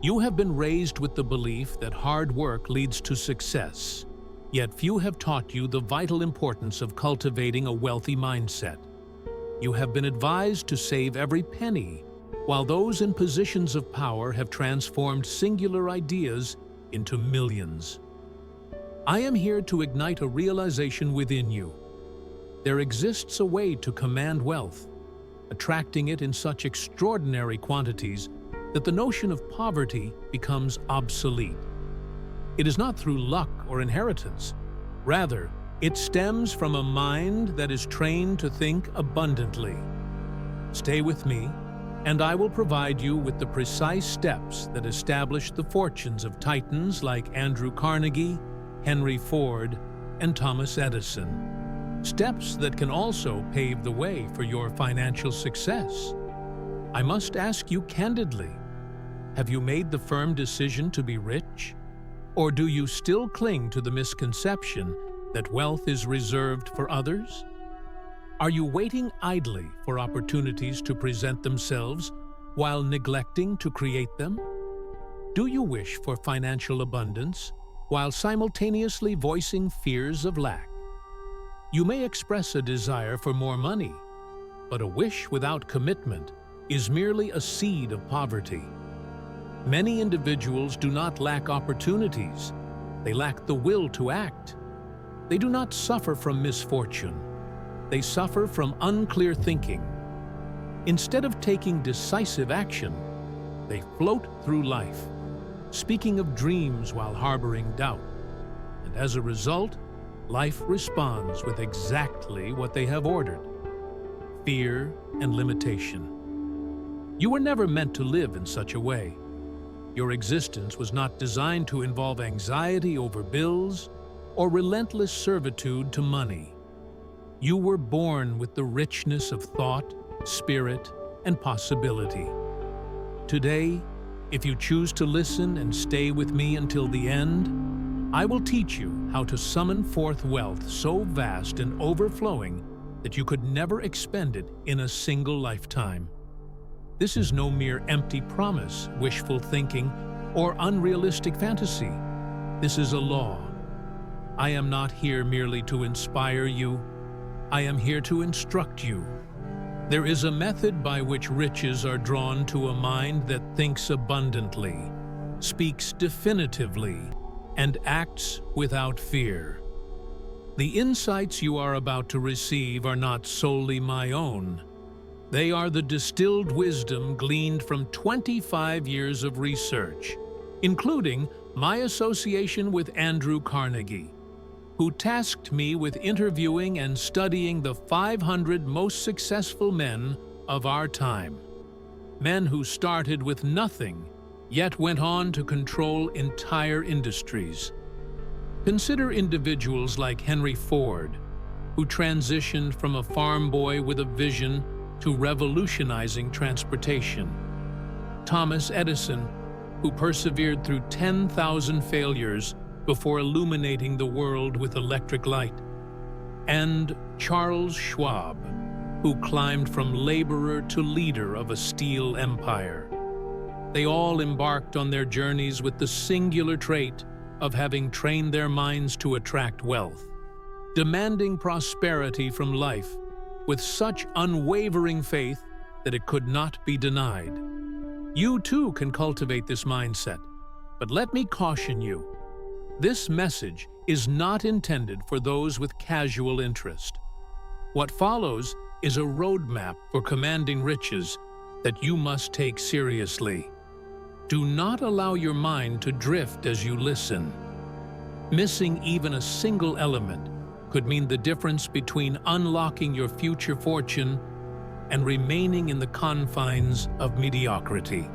You have been raised with the belief that hard work leads to success, yet few have taught you the vital importance of cultivating a wealthy mindset. You have been advised to save every penny, while those in positions of power have transformed singular ideas into millions. I am here to ignite a realization within you. There exists a way to command wealth, attracting it in such extraordinary quantities that the notion of poverty becomes obsolete. It is not through luck or inheritance. Rather, it stems from a mind that is trained to think abundantly. Stay with me, and I will provide you with the precise steps that establish the fortunes of titans like Andrew Carnegie, Henry Ford, and Thomas Edison. Steps that can also pave the way for your financial success. I must ask you candidly, have you made the firm decision to be rich? Or do you still cling to the misconception that wealth is reserved for others? Are you waiting idly for opportunities to present themselves while neglecting to create them? Do you wish for financial abundance while simultaneously voicing fears of lack? You may express a desire for more money, but a wish without commitment is merely a seed of poverty. Many individuals do not lack opportunities. They lack the will to act. They do not suffer from misfortune. They suffer from unclear thinking. Instead of taking decisive action, they float through life, speaking of dreams while harboring doubt. And as a result, life responds with exactly what they have ordered: fear and limitation. You were never meant to live in such a way. Your existence was not designed to involve anxiety over bills or relentless servitude to money. You were born with the richness of thought, spirit, and possibility. Today, if you choose to listen and stay with me until the end, I will teach you how to summon forth wealth so vast and overflowing that you could never expend it in a single lifetime. This is no mere empty promise, wishful thinking, or unrealistic fantasy. This is a law. I am not here merely to inspire you. I am here to instruct you. There is a method by which riches are drawn to a mind that thinks abundantly, speaks definitively, and acts without fear. The insights you are about to receive are not solely my own. They are the distilled wisdom gleaned from 25 years of research, including my association with Andrew Carnegie, who tasked me with interviewing and studying the 500 most successful men of our time. Men who started with nothing, yet went on to control entire industries. Consider individuals like Henry Ford, who transitioned from a farm boy with a vision to revolutionizing transportation. Thomas Edison, who persevered through 10,000 failures before illuminating the world with electric light. And Charles Schwab, who climbed from laborer to leader of a steel empire. They all embarked on their journeys with the singular trait of having trained their minds to attract wealth, demanding prosperity from life with such unwavering faith that it could not be denied. You too can cultivate this mindset, but let me caution you. This message is not intended for those with casual interest. What follows is a roadmap for commanding riches that you must take seriously. Do not allow your mind to drift as you listen. Missing even a single element could mean the difference between unlocking your future fortune and remaining in the confines of mediocrity.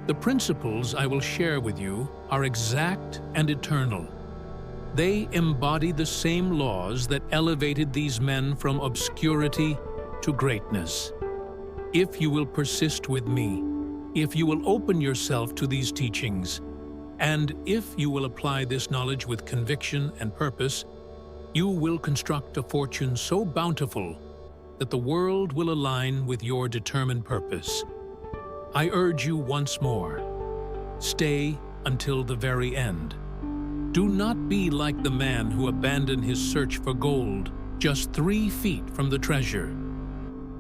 The principles I will share with you are exact and eternal. They embody the same laws that elevated these men from obscurity to greatness. If you will persist with me, if you will open yourself to these teachings, and if you will apply this knowledge with conviction and purpose, you will construct a fortune so bountiful that the world will align with your determined purpose. I urge you once more, stay until the very end. Do not be like the man who abandoned his search for gold just 3 feet from the treasure.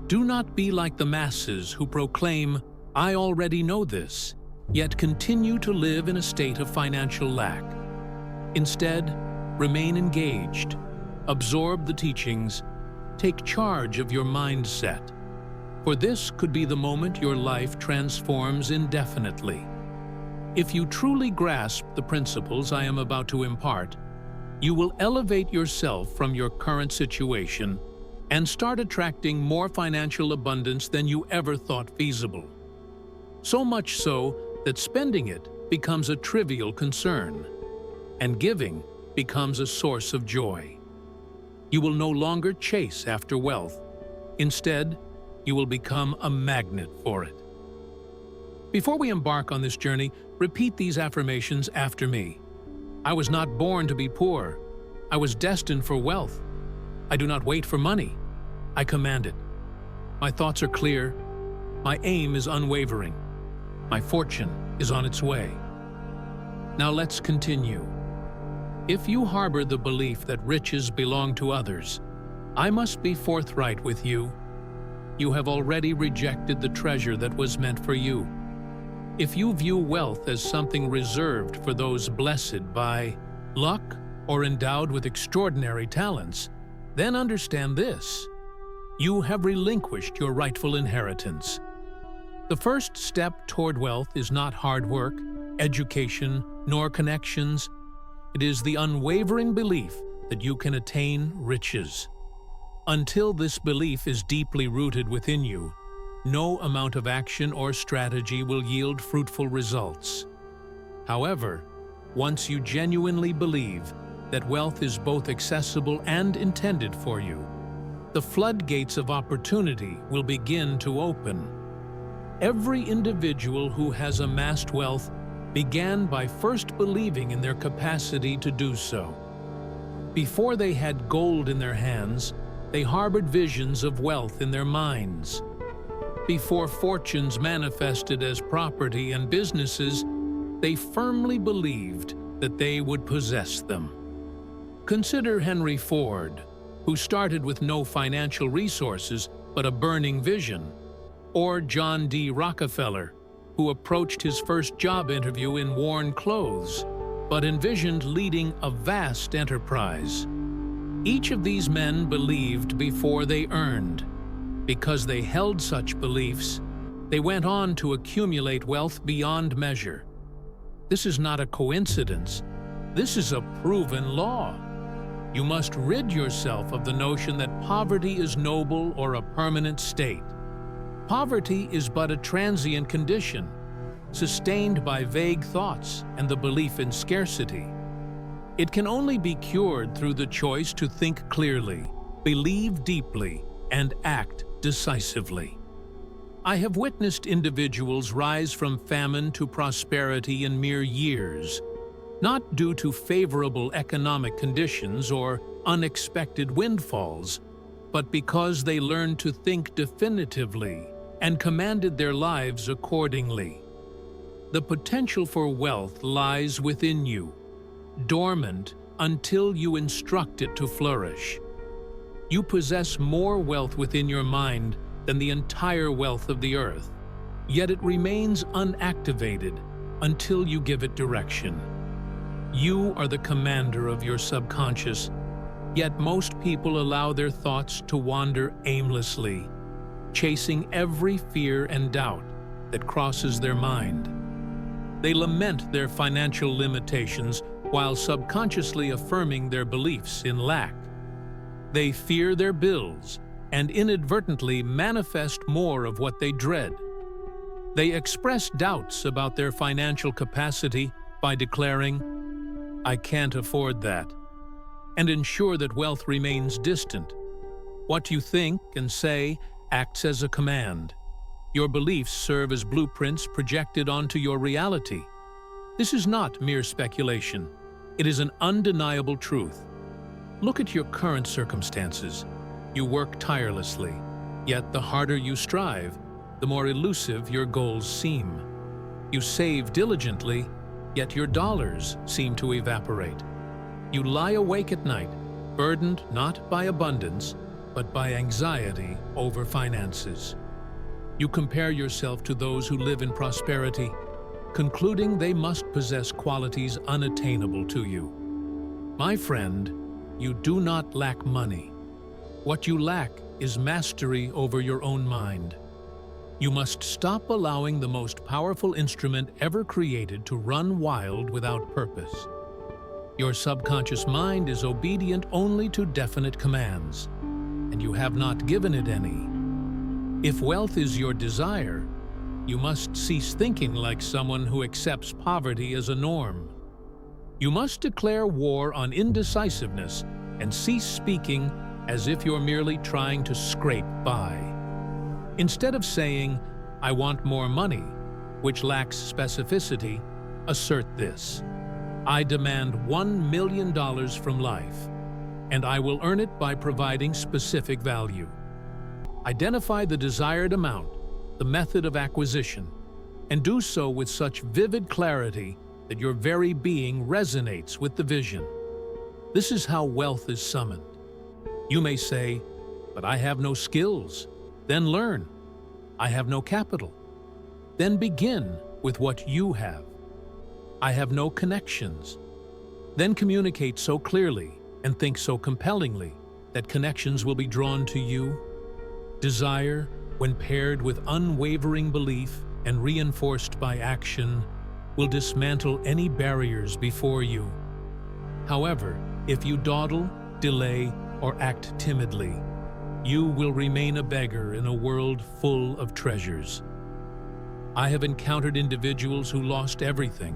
Do not be like the masses who proclaim, "I already know this," yet continue to live in a state of financial lack. Instead, remain engaged, absorb the teachings, take charge of your mindset, for this could be the moment your life transforms indefinitely. If you truly grasp the principles I am about to impart, you will elevate yourself from your current situation and start attracting more financial abundance than you ever thought feasible. So much so that spending it becomes a trivial concern, and giving becomes a source of joy. You will no longer chase after wealth. Instead, you will become a magnet for it. Before we embark on this journey, repeat these affirmations after me. I was not born to be poor. I was destined for wealth. I do not wait for money. I command it. My thoughts are clear. My aim is unwavering. My fortune is on its way. Now let's continue. If you harbor the belief that riches belong to others, I must be forthright with you. You have already rejected the treasure that was meant for you. If you view wealth as something reserved for those blessed by luck or endowed with extraordinary talents, then understand this: you have relinquished your rightful inheritance. The first step toward wealth is not hard work, education, nor connections. It is the unwavering belief that you can attain riches. Until this belief is deeply rooted within you, no amount of action or strategy will yield fruitful results. However, once you genuinely believe that wealth is both accessible and intended for you, the floodgates of opportunity will begin to open. Every individual who has amassed wealth began by first believing in their capacity to do so. Before they had gold in their hands, they harbored visions of wealth in their minds. Before fortunes manifested as property and businesses, they firmly believed that they would possess them. Consider Henry Ford, who started with no financial resources but a burning vision, or John D. Rockefeller, who approached his first job interview in worn clothes, but envisioned leading a vast enterprise. Each of these men believed before they earned. Because they held such beliefs, they went on to accumulate wealth beyond measure. This is not a coincidence. This is a proven law. You must rid yourself of the notion that poverty is noble or a permanent state. Poverty is but a transient condition, sustained by vague thoughts and the belief in scarcity. It can only be cured through the choice to think clearly, believe deeply, and act decisively. I have witnessed individuals rise from famine to prosperity in mere years, not due to favorable economic conditions or unexpected windfalls, but because they learned to think definitively and commanded their lives accordingly. The potential for wealth lies within you, dormant until you instruct it to flourish. You possess more wealth within your mind than the entire wealth of the earth, yet it remains unactivated until you give it direction. You are the commander of your subconscious, yet most people allow their thoughts to wander aimlessly, chasing every fear and doubt that crosses their mind. They lament their financial limitations while subconsciously affirming their beliefs in lack. They fear their bills and inadvertently manifest more of what they dread. They express doubts about their financial capacity by declaring, "I can't afford that," and ensure that wealth remains distant. What you think and say acts as a command. Your beliefs serve as blueprints projected onto your reality. This is not mere speculation. It is an undeniable truth. Look at your current circumstances. You work tirelessly, yet the harder you strive, the more elusive your goals seem. You save diligently, yet your dollars seem to evaporate. You lie awake at night, burdened not by abundance, but by anxiety over finances. You compare yourself to those who live in prosperity, concluding they must possess qualities unattainable to you. My friend, you do not lack money. What you lack is mastery over your own mind. You must stop allowing the most powerful instrument ever created to run wild without purpose. Your subconscious mind is obedient only to definite commands, and you have not given it any. If wealth is your desire, you must cease thinking like someone who accepts poverty as a norm. You must declare war on indecisiveness and cease speaking as if you're merely trying to scrape by. Instead of saying, "I want more money," which lacks specificity, assert this: "I demand $1 million from life, and I will earn it by providing specific value." Identify the desired amount, the method of acquisition, and do so with such vivid clarity that your very being resonates with the vision. This is how wealth is summoned. You may say, "But I have no skills." Then learn. "I have no capital." Then begin with what you have. "I have no connections." Then communicate so clearly and think so compellingly that connections will be drawn to you. Desire, when paired with unwavering belief and reinforced by action, will dismantle any barriers before you. However, if you dawdle, delay, or act timidly, you will remain a beggar in a world full of treasures. I have encountered individuals who lost everything: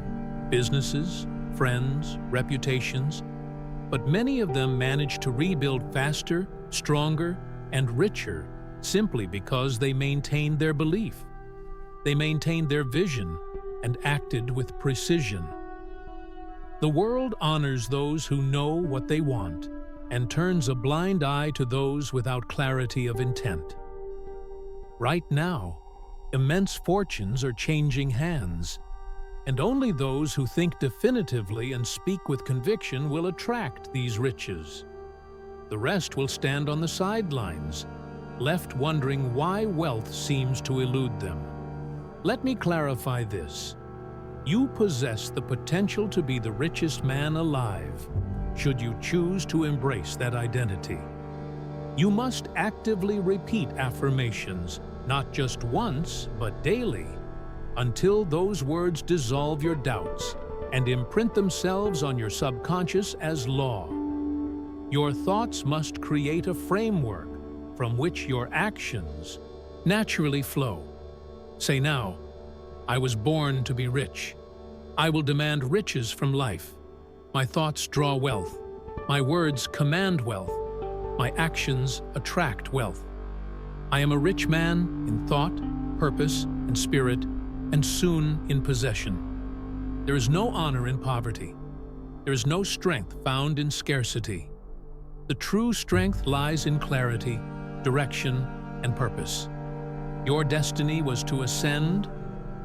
businesses, friends, reputations, but many of them managed to rebuild faster, stronger, and richer simply because they maintained their belief. They maintained their vision and acted with precision. The world honors those who know what they want and turns a blind eye to those without clarity of intent. Right now, immense fortunes are changing hands, and only those who think definitively and speak with conviction will attract these riches. The rest will stand on the sidelines, left wondering why wealth seems to elude them. Let me clarify this. You possess the potential to be the richest man alive, should you choose to embrace that identity. You must actively repeat affirmations, not just once, but daily, until those words dissolve your doubts and imprint themselves on your subconscious as law. Your thoughts must create a framework from which your actions naturally flow. Say now, "I was born to be rich. I will demand riches from life. My thoughts draw wealth. My words command wealth. My actions attract wealth. I am a rich man in thought, purpose, and spirit, and soon in possession. There is no honor in poverty. There is no strength found in scarcity. The true strength lies in clarity, direction, and purpose. Your destiny was to ascend,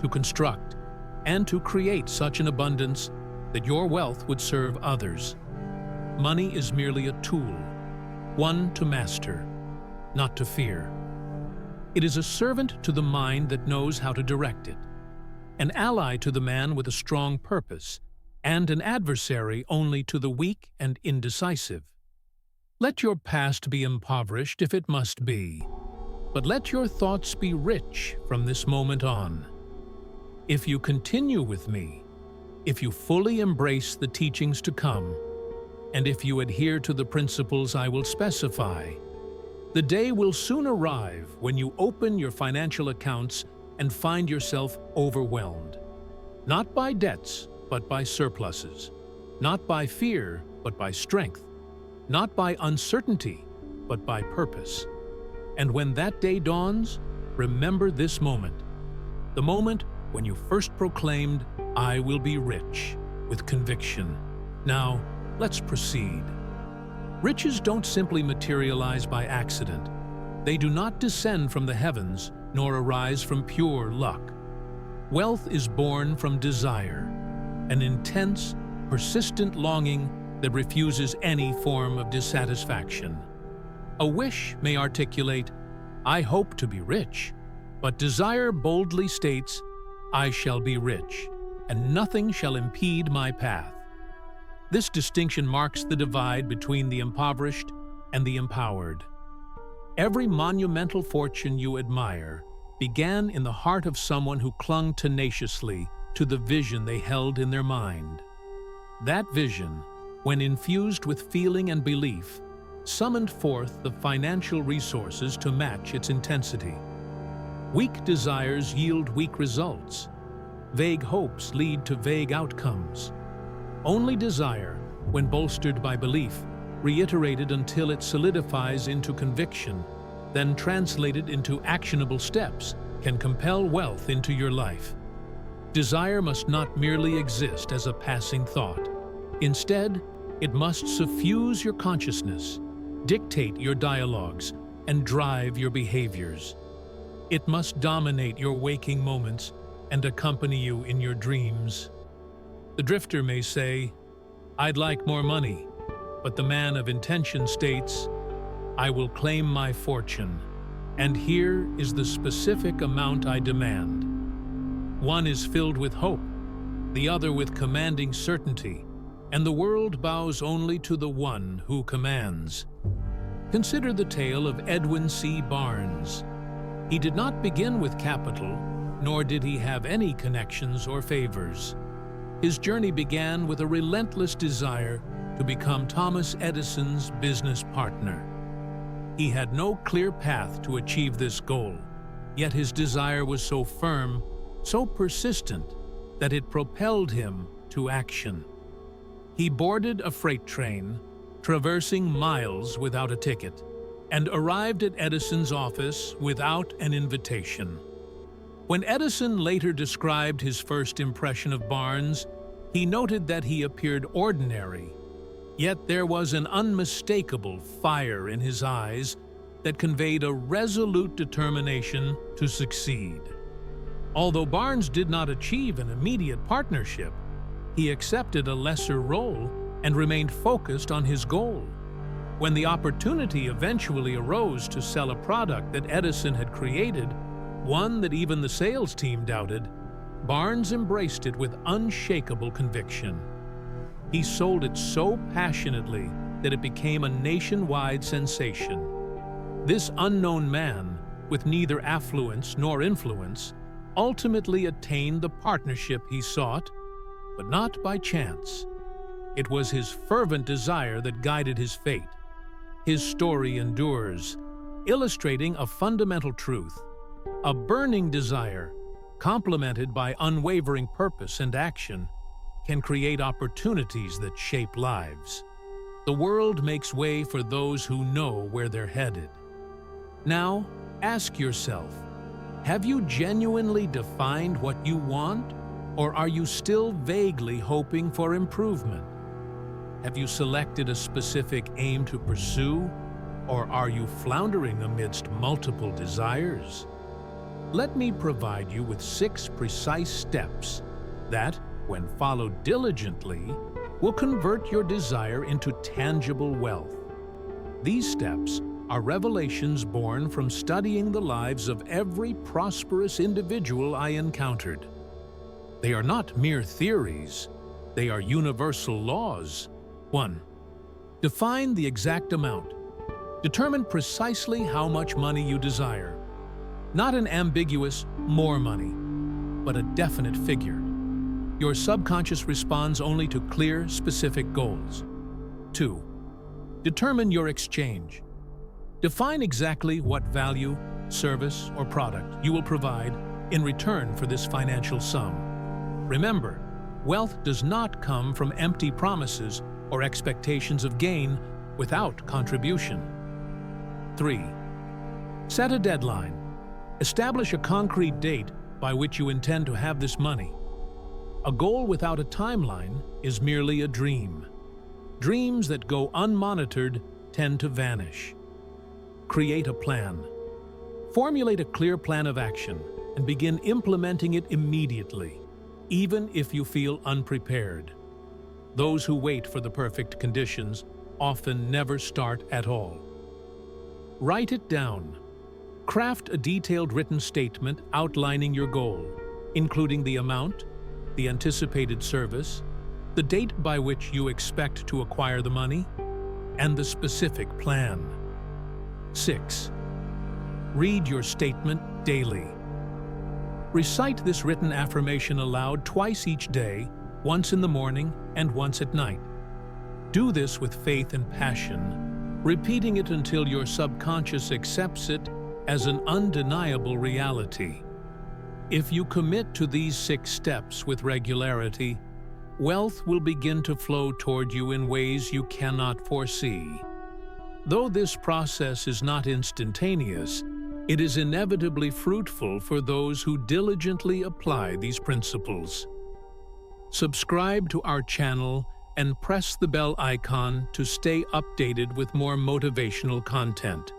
to construct, and to create such an abundance that your wealth would serve others. Money is merely a tool, one to master, not to fear. It is a servant to the mind that knows how to direct it, an ally to the man with a strong purpose, and an adversary only to the weak and indecisive. Let your past be impoverished if it must be, but let your thoughts be rich from this moment on. If you continue with me, if you fully embrace the teachings to come, and if you adhere to the principles I will specify, the day will soon arrive when you open your financial accounts and find yourself overwhelmed. Not by debts, but by surpluses. Not by fear, but by strength. Not by uncertainty, but by purpose. And when that day dawns, remember this moment. The moment when you first proclaimed, "I will be rich," with conviction. Now, let's proceed. Riches don't simply materialize by accident. They do not descend from the heavens, nor arise from pure luck. Wealth is born from desire, an intense, persistent longing that refuses any form of dissatisfaction. A wish may articulate, "I hope to be rich," but desire boldly states, "I shall be rich, and nothing shall impede my path." This distinction marks the divide between the impoverished and the empowered. Every monumental fortune you admire began in the heart of someone who clung tenaciously to the vision they held in their mind. That vision, when infused with feeling and belief, summoned forth the financial resources to match its intensity. Weak desires yield weak results. Vague hopes lead to vague outcomes. Only desire, when bolstered by belief, reiterated until it solidifies into conviction, then translated into actionable steps, can compel wealth into your life. Desire must not merely exist as a passing thought. Instead, it must suffuse your consciousness, dictate your dialogues, and drive your behaviors. It must dominate your waking moments and accompany you in your dreams. The drifter may say, "I'd like more money," but the man of intention states, "I will claim my fortune, and here is the specific amount I demand." One is filled with hope, the other with commanding certainty, and the world bows only to the one who commands. Consider the tale of Edwin C. Barnes. He did not begin with capital, nor did he have any connections or favors. His journey began with a relentless desire to become Thomas Edison's business partner. He had no clear path to achieve this goal, yet his desire was so firm, so persistent, that it propelled him to action. He boarded a freight train, traversing miles without a ticket, and arrived at Edison's office without an invitation. When Edison later described his first impression of Barnes, he noted that he appeared ordinary, yet there was an unmistakable fire in his eyes that conveyed a resolute determination to succeed. Although Barnes did not achieve an immediate partnership, he accepted a lesser role and remained focused on his goal. When the opportunity eventually arose to sell a product that Edison had created, one that even the sales team doubted, Barnes embraced it with unshakable conviction. He sold it so passionately that it became a nationwide sensation. This unknown man, with neither affluence nor influence, ultimately attained the partnership he sought, but not by chance. It was his fervent desire that guided his fate. His story endures, illustrating a fundamental truth. A burning desire, complemented by unwavering purpose and action, can create opportunities that shape lives. The world makes way for those who know where they're headed. Now, ask yourself, have you genuinely defined what you want, or are you still vaguely hoping for improvement? Have you selected a specific aim to pursue, or are you floundering amidst multiple desires? Let me provide you with 6 precise steps that, when followed diligently, will convert your desire into tangible wealth. These steps are revelations born from studying the lives of every prosperous individual I encountered. They are not mere theories, they are universal laws. 1. Define the exact amount. Determine precisely how much money you desire. Not an ambiguous "more money," but a definite figure. Your subconscious responds only to clear, specific goals. 2. Determine your exchange. Define exactly what value, service, or product you will provide in return for this financial sum. Remember, wealth does not come from empty promises or expectations of gain without contribution. 3. Set a deadline. Establish a concrete date by which you intend to have this money. A goal without a timeline is merely a dream. Dreams that go unmonitored tend to vanish. Create a plan. Formulate a clear plan of action, and begin implementing it immediately, even if you feel unprepared. Those who wait for the perfect conditions often never start at all. Write it down. Craft a detailed written statement outlining your goal, including the amount, the anticipated service, the date by which you expect to acquire the money, and the specific plan. 6. Read your statement daily. Recite this written affirmation aloud twice each day, once in the morning and once at night. Do this with faith and passion, repeating it until your subconscious accepts it as an undeniable reality. If you commit to these 6 steps with regularity, wealth will begin to flow toward you in ways you cannot foresee. Though this process is not instantaneous, it is inevitably fruitful for those who diligently apply these principles. Subscribe to our channel and press the bell icon to stay updated with more motivational content.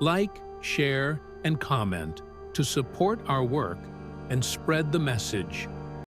Like, share, and comment to support our work and spread the message.